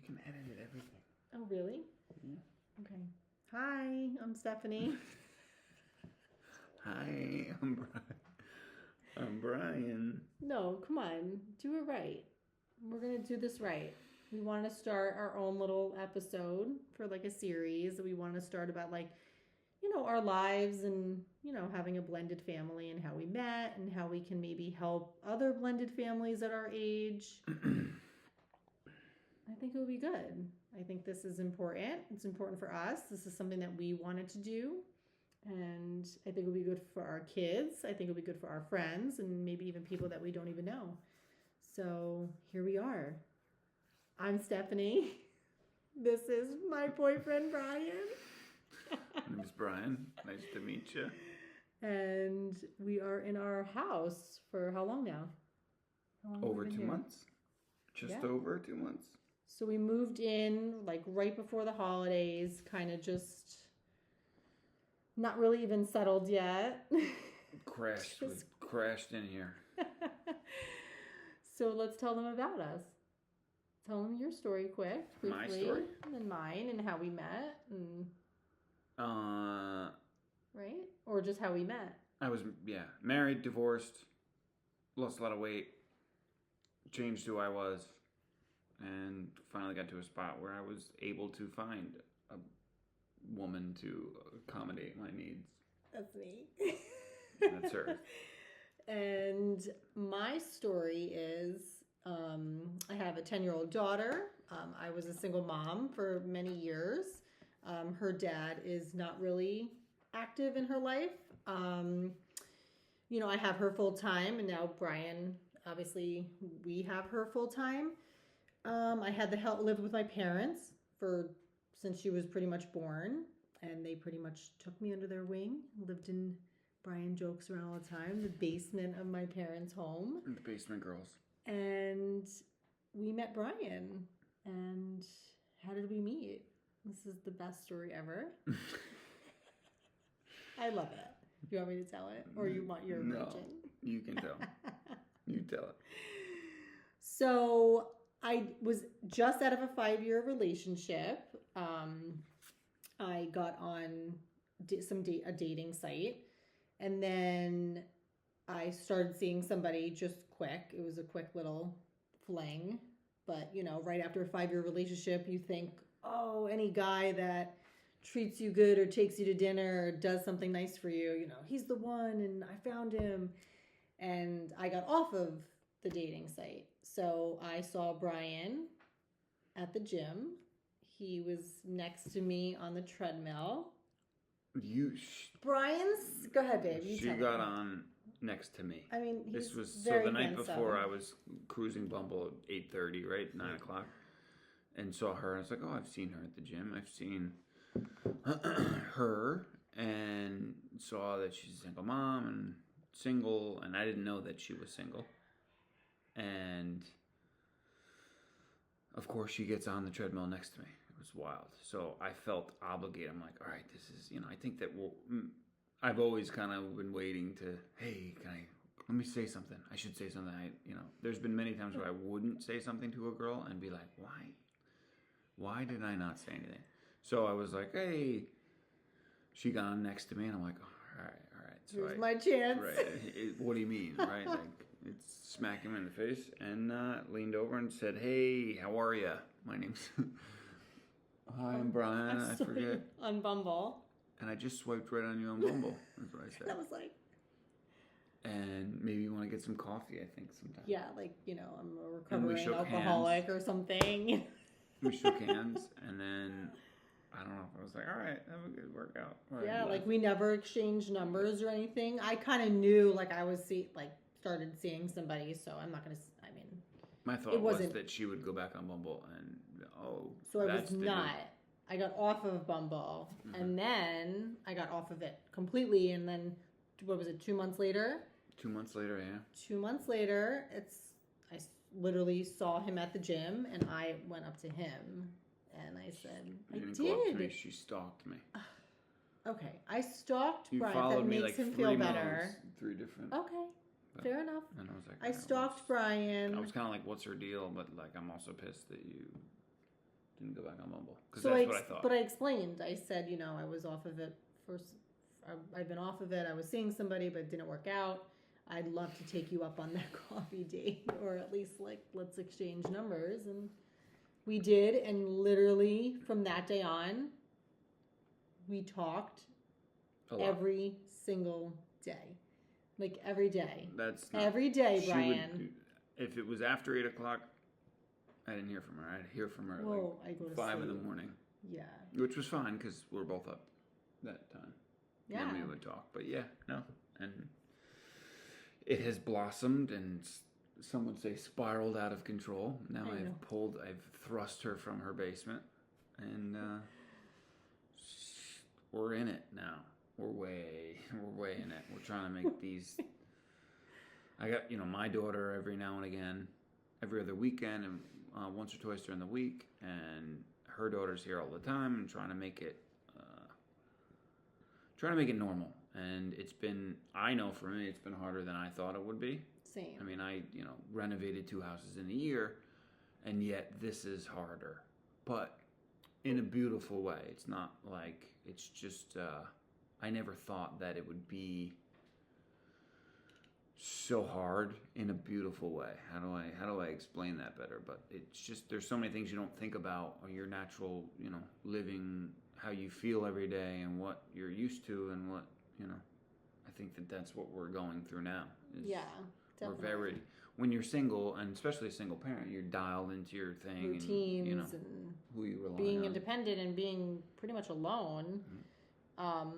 can edit everything. Oh, really? Yeah. Okay. Hi, I'm Stephanie. Hi, I'm Brian. I'm Brian. No, come on. Do it right. We're going to do this right. We want to start our own little episode for like a series. We want to start about like, our lives and, having a blended family and how we met and how we can maybe help other blended families at our age. I think it would be good. I think this is important. It's important for us. This is something that we wanted to do. And I think it would be good for our kids. I think it would be good for our friends and maybe even people that we don't even know. So here we are. I'm Stephanie. This is my boyfriend, Bryan. My name is Brian. Nice to meet you. And we are in our house for how long now? Over 2 months. Just over 2 months. So we moved in like right before the holidays, kind of just not really even settled yet. Crashed in here. So let's tell them about us. Tell them your story quick, briefly. My story? And then mine and how we met. And... Right? Or just how we met. I was, married, divorced, lost a lot of weight, changed who I was, and finally got to a spot where I was able to find a woman to accommodate my needs. That's me. That's her. And my story is I have a 10-year-old daughter. I was a single mom for many years. Her dad is not really active in her life. I have her full time, and now Brian, obviously, we have her full time. I had the help live with my parents since she was pretty much born, and they pretty much took me under their wing. Lived in, Brian jokes around all the time, the basement of my parents' home. The basement girls. And we met Brian. And how did we meet? This is the best story ever. I love it. Do you want me to tell it? Or you want your version? No, you can tell. You tell it. So I was just out of a 5-year relationship. I got on a dating site. And then I started seeing somebody just quick. It was a quick little fling. But, right after a 5-year relationship, you think, oh, any guy that treats you good or takes you to dinner or does something nice for you, he's the one and I found him. And I got off of the dating site. So I saw Brian at the gym. He was next to me on the treadmill. Brian's... Go ahead, babe. She got on next to me. I mean, this was very so the night handsome. before I was cruising Bumble at 8:30, right? 9 o'clock. And saw her. I was like, oh, I've seen her at the gym. I've seen her and saw that she's a single mom and single. And I didn't know that she was single. And of course, she gets on the treadmill next to me. It was wild. So I felt obligated. I'm like, all right, this is, I think that I've always kind of been waiting to, hey, let me say something. I should say something. There's been many times where I wouldn't say something to a girl and be like, why did I not say anything? So I was like, hey, she got on next to me and I'm like, all right. So here's my chance. Right. What do you mean, right? Like, it's smack him in the face and leaned over and said, hey, how are you? My name's... Hi, I'm Brian. I forget. On Bumble. And I just swiped right on you on Bumble. That's what I said. That was like... And maybe you want to get some coffee, I think, sometime. Yeah, like, I'm a recovering alcoholic or something. We shook hands, and then, I don't know, I was like, all right, have a good workout. Yeah, like, we never exchanged numbers or anything. I kind of knew, like, I was, started seeing somebody, so I'm not going to, My thought was that she would go back on Bumble, and, so I was not. I got off of Bumble, and then I got off of it completely, and then, what was it, 2 months later? 2 months later, yeah. 2 months later, I literally saw him at the gym, and I went up to him, and I said, You didn't go up to me, she stalked me. Okay, I stalked you Brian. Followed that me makes like him 3 feel modes, better. 3 different. Okay, fair enough. And I was like, I stalked Brian. I was kind of like, what's her deal? But like, I'm also pissed that you Didn't go back on Bumble. Because So that's what I thought. But I explained. I said, I was off of it first. I've been off of it. I was seeing somebody, but it didn't work out. I'd love to take you up on that coffee date, or at least let's exchange numbers. And we did, and literally from that day on, we talked every single day. Like every day. That's not, every day, Bryan. If it was after 8 o'clock, I didn't hear from her. I'd hear from her I go to 5 sleep. in the morning. Yeah. Which was fine because we were both up that time. Yeah. And we would talk. But yeah, no. And it has blossomed and some would say spiraled out of control. Now I've thrust her from her basement and we're in it now. We're way in it. We're trying to make these. I got, my daughter every now and again, every other weekend, and once or twice during the week, and her daughter's here all the time, and trying to make it normal. And I know for me, it's been harder than I thought it would be. Same. I mean, I renovated 2 houses in a year, and yet this is harder, but in a beautiful way. It's not like it's just. I never thought that it would be so hard in a beautiful way. How do I explain that better? But it's just there's so many things you don't think about, or your natural, living, how you feel every day, and what you're used to, and what I think that's what we're going through now. Yeah, definitely. When you're single, and especially a single parent, you're dialed into your thing, routines, and who you rely on, being independent and being pretty much alone. Mm-hmm.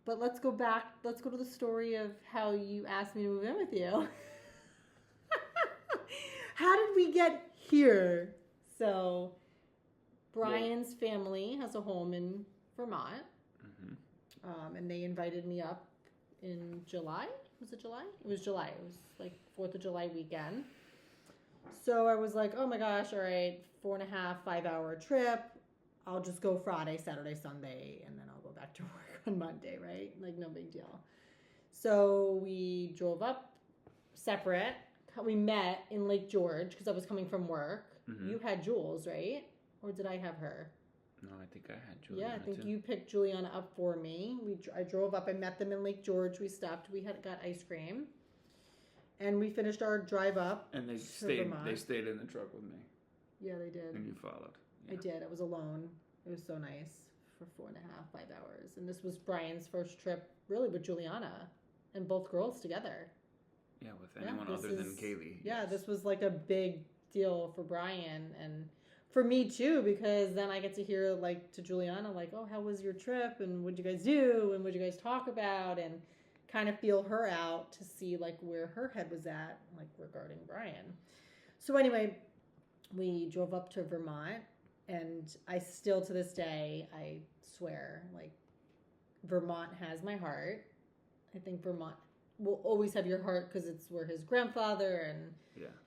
But let's go back. Let's go to the story of how you asked me to move in with you. How did we get here? So, Bryan's family has a home in Vermont. Mm-hmm. And they invited me up in July. Was it July? It was July. It was like 4th of July weekend. So I was like, oh my gosh, all right, 4.5, 5-hour trip. I'll just go Friday, Saturday, Sunday, and then I'll go back to work on Monday, right? Like, no big deal. So we drove up separate. We met in Lake George because I was coming from work. Mm-hmm. You had Jules, right? Or did I have her? No, I think I had Juliana. Yeah, I think you picked Juliana up for me. I drove up. I met them in Lake George. We stopped. We got ice cream. And we finished our drive up. And they stayed in the truck with me. Yeah, they did. And you followed. Yeah. I did. I was alone. It was so nice for 4.5, 5 hours. And this was Bryan's first trip, really, with Juliana and both girls together. Yeah, with anyone other than Kaylee. Yeah, yes. This was like a big deal for Bryan and for me too, because then I get to hear to Juliana, oh, how was your trip? And what'd you guys do? And what'd you guys talk about? And kind of feel her out to see where her head was at, regarding Bryan. So anyway, we drove up to Vermont. And I still, to this day, I swear, Vermont has my heart. I think Vermont will always have your heart because it's where his grandfather and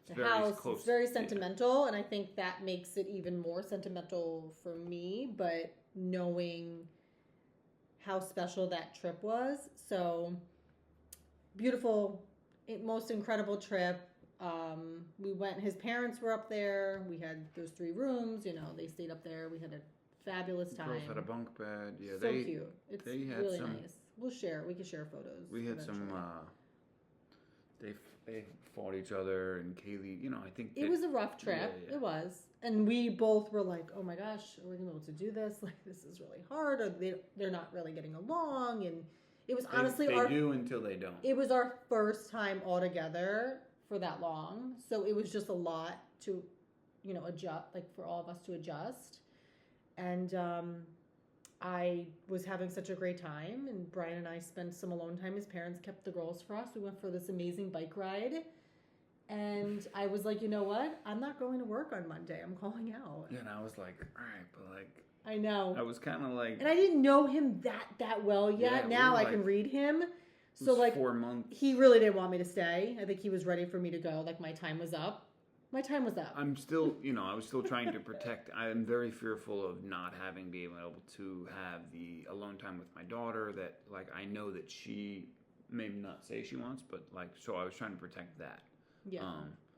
the house. Close. It's very sentimental, and I think that makes it even more sentimental for me. But knowing how special that trip was, so beautiful, most incredible trip. We went, his parents were up there. We had those 3 rooms, they stayed up there. We had a fabulous time. Girls had a bunk bed. Yeah, so cute. It's really nice. We can share photos. We had eventually. They fought each other, and Kaylee, I think it was a rough trip. Yeah. It was. And we both were like, oh my gosh, are we going to be able to do this? This is really hard. Or they're not really getting along. And it was honestly they do until they don't. It was our first time all together for that long, so it was just a lot to adjust, for all of us to adjust. And I was having such a great time, and Bryan and I spent some alone time. His parents kept the girls for us. We went for this amazing bike ride, and I was like, you know what, I'm not going to work on Monday, I'm calling out. Yeah, and I was like, all right, but I know, I was kind of and I didn't know him that well yet. Now I can read him. So 4 months. He really didn't want me to stay. I think he was ready for me to go. My time was up. I'm still, I was still trying to protect. I am very fearful of not being able to have the alone time with my daughter that, I know that she may not say she wants, but, so I was trying to protect that. Yeah,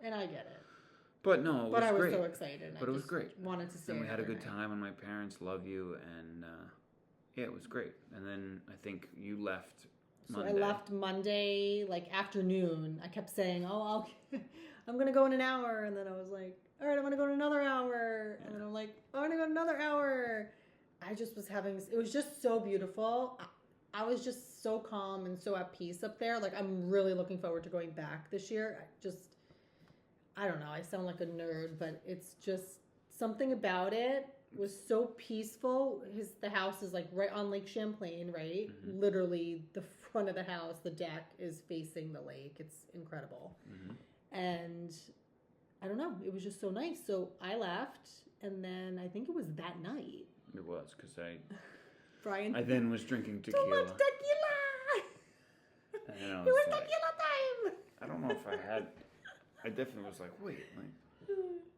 and I get it. But no, it But was I was great. so excited. But I it was just great. Wanted to stay. And we had a another good night. time, and my parents love you, and yeah, it was great. And then I think you left So Monday. I left Monday, like afternoon. I kept saying, "Oh, I'm gonna go in an hour," and then I was like, "All right, I'm gonna go in another hour," and then I'm like, "Oh, I'm gonna go in another hour." I just was having. It was just so beautiful. I was just so calm and so at peace up there. Like I'm really looking forward to going back this year. I don't know. I sound like a nerd, but it's just something about it was so peaceful. The house is like right on Lake Champlain, right? Mm-hmm. Literally the front of the house, the deck is facing the lake. It's incredible. Mm-hmm. And I don't know, it was just so nice. So I left, and then I think it was that night. It was, because Bryan. I then was drinking Too tequila. much tequila! And I It was was like, tequila time! I don't know if I definitely was like, wait,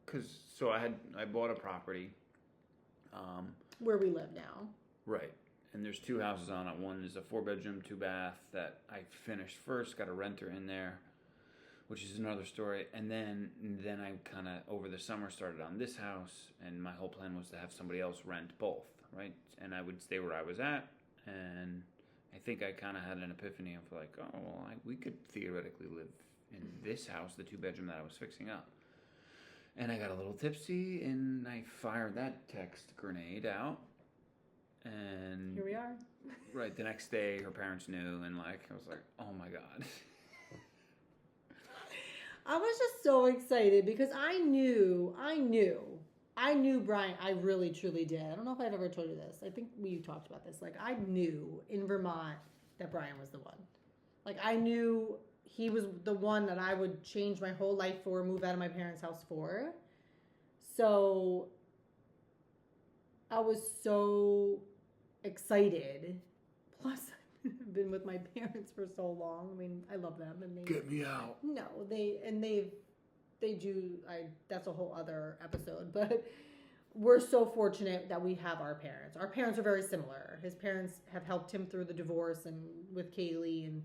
because so I bought a property. Where we live now. Right. And there's 2 houses on it. One is a 4-bedroom, 2-bath that I finished first, got a renter in there, which is another story. And then I kind of, over the summer, started on this house, and my whole plan was to have somebody else rent both, right? And I would stay where I was at, and I think I kind of had an epiphany of like, oh, well, we could theoretically live in this house, the 2-bedroom that I was fixing up. And I got a little tipsy, and I fired that text grenade out. And Here we are. right, the next day, her parents knew, and like I was like, oh my God. I was just so excited because I knew Bryan. I really, truly did. I don't know if I've ever told you this. I think we talked about this. Like, I knew in Vermont that Bryan was the one. Like, I knew he was the one that I would change my whole life for, move out of my parents' house for. So I was so excited. Plus, I've been with my parents for so long. I mean, I love them, and they Get me out. No, they do. That's a whole other episode, but we're so fortunate that we have our parents. Our parents are very similar. His parents have helped him through the divorce and with Kaylee, and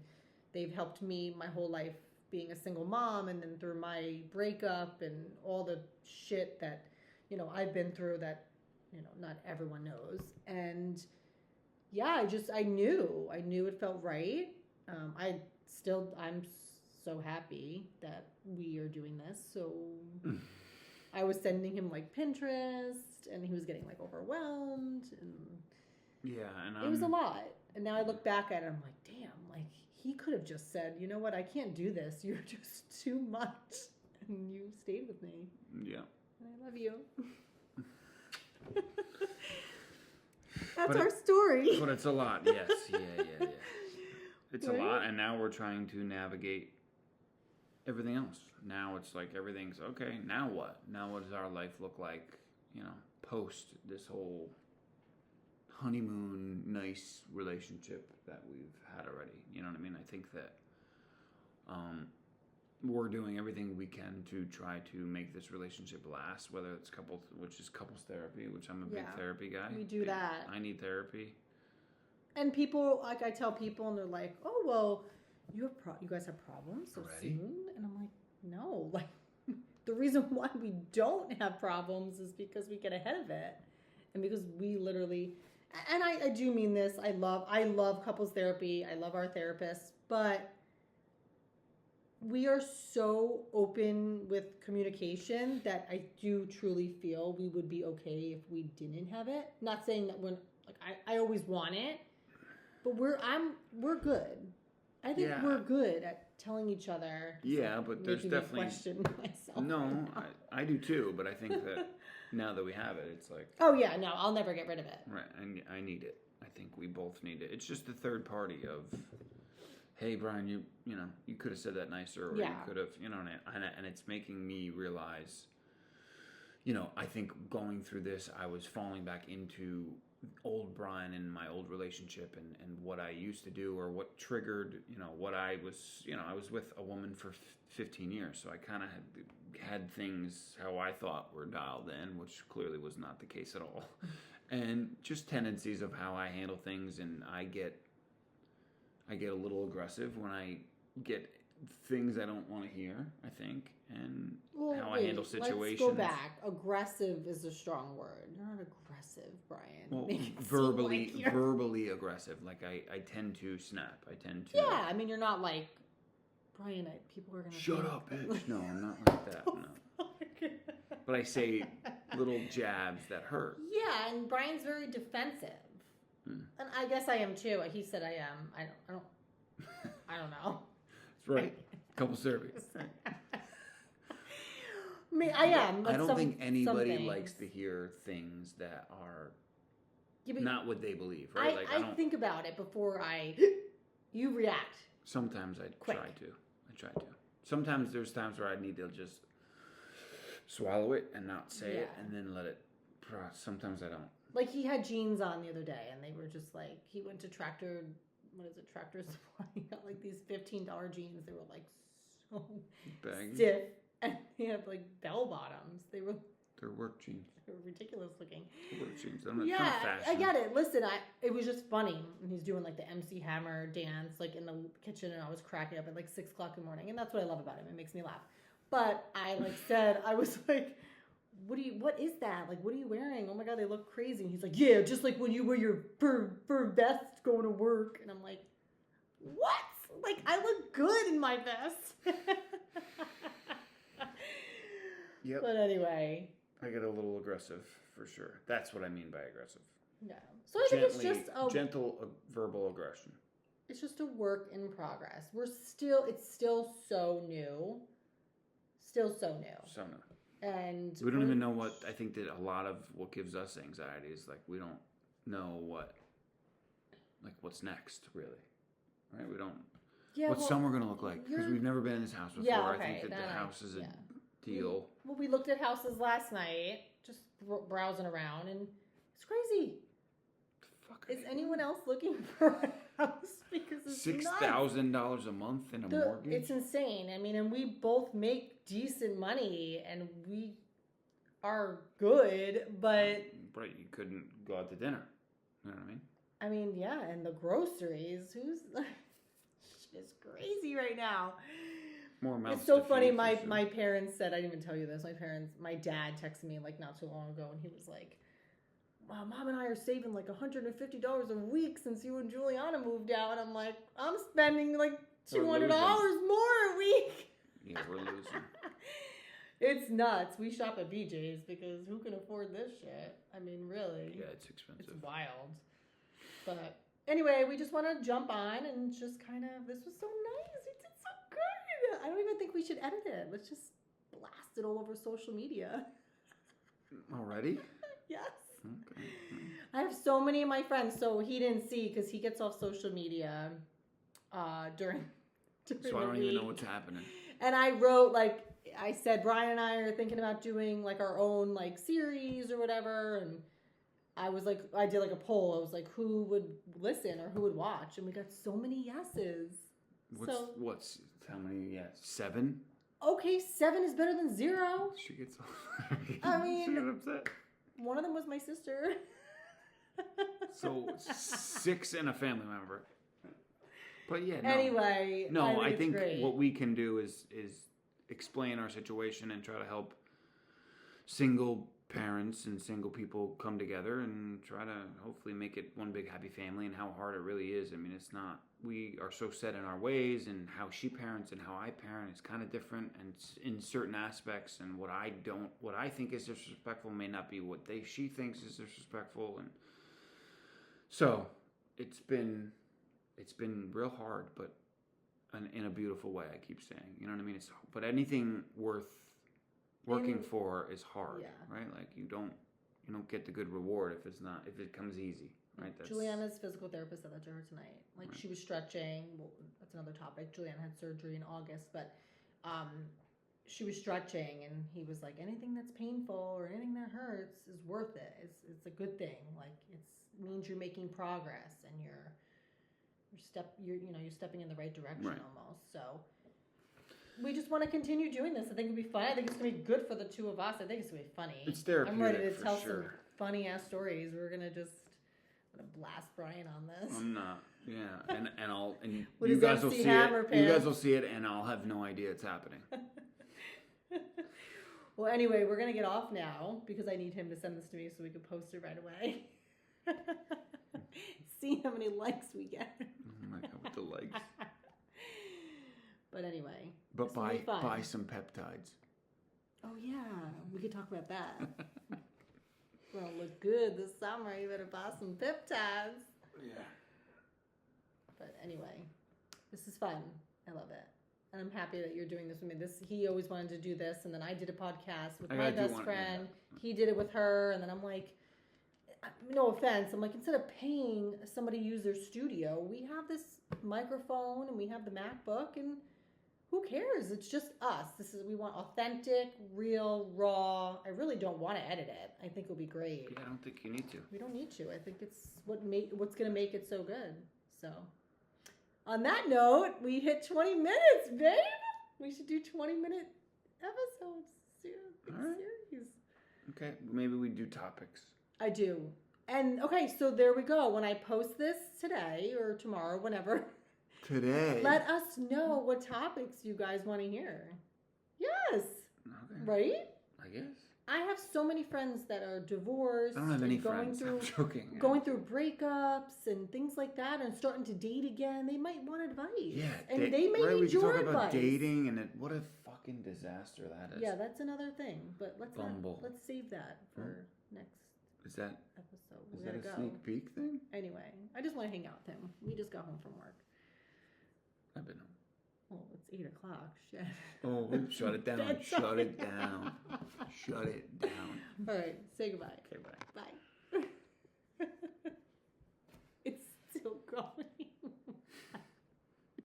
they've helped me my whole life being a single mom, and then through my breakup and all the shit that, I've been through that, not everyone knows. And yeah, I knew it felt right. I'm so happy that we are doing this. So I was sending him like Pinterest, and he was getting like overwhelmed, and Yeah, and it was a lot. And now I look back at it, I'm like, damn, like he could have just said, you know what, I can't do this. You're just too much, and you stayed with me. Yeah. And I love you. That's our story. But it's a lot, yes. Yeah. It's a lot, and now we're trying to navigate everything else. Now it's like everything's okay. Now what? Now what does our life look like, post this whole honeymoon nice relationship that we've had already? You know what I mean? I think that we're doing everything we can to try to make this relationship last, whether it's couples therapy, which I'm a big therapy guy. We do that. I need therapy. And people, like I tell people, and they're like, "Oh, well, you guys have problems so soon," and I'm like, "No, like the reason why we don't have problems is because we get ahead of it, and because we literally." And I do mean this. I love couples therapy. I love our therapists, but we are so open with communication that I do truly feel we would be okay if we didn't have it. Not saying that I always want it, but we're good. I think we're good at telling each other. Yeah, but there's definitely question myself. No, I do too. But I think that now that we have it, it's like, oh yeah, no, I'll never get rid of it. Right, I need it. I think we both need it. It's just the third party of, hey Bryan, you could have said that nicer, or you could have, and it's making me realize, I think going through this, I was falling back into old Bryan and my old relationship and what I used to do, or what triggered, what I was with a woman for 15 years. So I kind of had things how I thought were dialed in, which clearly was not the case at all. And just tendencies of how I handle things. And I get a little aggressive when I get things I don't want to hear, I think, and Well, how I handle situations. Let's go back. Aggressive is a strong word. You're not aggressive, Brian. Well, Make it seem verbally, like you're- verbally aggressive. Like I tend to snap. I tend to. Yeah, I mean, you're not like Brian. People are gonna Shut think- up, bitch. No, I'm not like that. No. But I say little jabs that hurt. Yeah, and Brian's very defensive, and I guess I am too. He said I am. I don't know. That's right. Couple surveys. I mean, I am. But I don't think anybody things. likes to hear things that are Yeah, but not what they believe, right? I think about it before you react. Sometimes I Quick. try to. Sometimes there's times where I need to just swallow it and not say it, and then let it process. Sometimes I don't. Like he had jeans on the other day, and they were just like he went to Tractor Supply. He got like these $15 jeans. They were like so Baggy. stiff, and they had like bell bottoms. They're work jeans. They were ridiculous looking. They're work jeans. I'm not Yeah, trying to fashion. I get it. Listen, it was just funny. And he's doing like the MC Hammer dance like in the kitchen, and I was cracking up at like 6 o'clock in the morning, and that's what I love about him. It makes me laugh. But I said, I was like, what is that? Like, what are you wearing? Oh my God, they look crazy. And he's like, yeah, just like when you wear your fur vest going to work. And I'm like, what? Like, I look good in my vest. Yep. But anyway. I get a little aggressive for sure. That's what I mean by aggressive. Yeah. So I think it's just gentle verbal aggression. It's just a work in progress. It's still so new. Still so new. So no. And we don't even know what, I think that a lot of what gives us anxiety is like we don't know what's next, really. Right? We don't. Yeah, what's summer going to look like? Because we've never been in this house before. Yeah, I okay, think that the house is a deal. Well, we looked at houses last night, just browsing around, and it's crazy. Is anyone else looking for a house? Because it's $6,000 a month in a mortgage? It's insane. I mean, and we both make decent money, and we are good, but... But you couldn't go out to dinner. You know what I mean? I mean, yeah, and the groceries, shit is crazy right now. More amounts. It's so funny. My parents said, I didn't even tell you this. My dad texted me like not too long ago, and he was like, "Wow, Mom and I are saving like $150 a week since you and Juliana moved out." And I'm like, I'm spending like $200 more a week. Yeah, we're losing. It's nuts. We shop at BJ's because who can afford this shit? I mean, really. Yeah, it's expensive. It's wild. But anyway, we just want to jump on and just kind of, this was so nice. We did so good. I don't even think we should edit it. Let's just blast it all over social media. Already? Yes. Okay. I have so many of my friends. So he didn't see because he gets off social media during So the I don't week. even know what's happening. And I wrote I said Brian and I are thinking about doing like our own like series or whatever, and I did like a poll. I was like, who would listen or who would watch, and we got so many yeses. How many? Yeah, 7. Okay, 7 is better than 0. She gets. I mean, she gets upset. One of them was my sister. So 6 and a family member. But yeah. No. Anyway, No, I think great. what we can do is explain our situation and try to help single parents and single people come together and try to hopefully make it one big happy family, and how hard it really is. I mean, it's not, we are so set in our ways, and how she parents and how I parent is kind of different, and in certain aspects, and what I think is disrespectful may not be what she thinks is disrespectful. And so it's been real hard, but in a beautiful way, I keep saying, you know what I mean? But anything worth working for is hard, right? Like you don't get the good reward if it comes easy, right? Juliana's physical therapist said that to her tonight. Like she was stretching. Well, that's another topic. Juliana had surgery in August, but she was stretching, and he was like, anything that's painful or anything that hurts is worth it. It's a good thing. Like it means you're making progress, and you're stepping in the right direction almost. So we just want to continue doing this. I think it'll be fun. I think it's gonna be good for the two of us. I think it's gonna be funny. It's therapeutic. I'm ready to tell sure. some funny ass stories. We're gonna just I'm gonna blast Bryan on this. I'm not. Yeah, and With you his guys will MC see Hammer it. You guys pants. will see it, and I'll have no idea it's happening. Well, anyway, we're gonna get off now because I need him to send this to me so we can post it right away. See how many likes we get. Oh my god, with the legs. But anyway. But buy some peptides. Oh yeah, we could talk about that. Well, look good this summer. You better buy some peptides. Yeah. But anyway, this is fun. I love it. And I'm happy that you're doing this with me. He always wanted to do this, and then I did a podcast with my best friend. Yeah. He did it with her, and then I'm like, no offense, I'm like, instead of paying somebody to use their studio, we have this microphone and we have the MacBook, and who cares? It's just us. We want authentic, real, raw. I really don't want to edit it. I think it'll be great. Yeah, I don't think you need to. We don't need to. I think it's what's going to make it so good. So, on that note, we hit 20 minutes, babe. We should do 20-minute episodes. All right. Series. Okay, maybe we do topics. I do. And okay, so there we go. When I post this today or tomorrow, whenever. Today. Let us know what topics you guys want to hear. Yes. Okay. Right? I guess. I have so many friends that are divorced. I don't have any going friends. Through, I'm joking. Going through breakups and things like that and starting to date again. They might want advice. Yeah. And they may need we your talk advice. about dating and what a fucking disaster that is. Yeah, that's another thing. But let's save that for next Is that episode. Is that a sneak peek thing? Anyway, I just want to hang out with him. We just got home from work. I've been home. Well, it's 8 o'clock. Shit. Oh, shut it down. Shut it down. Shut it down. All right. Say goodbye. Okay, bye. Bye.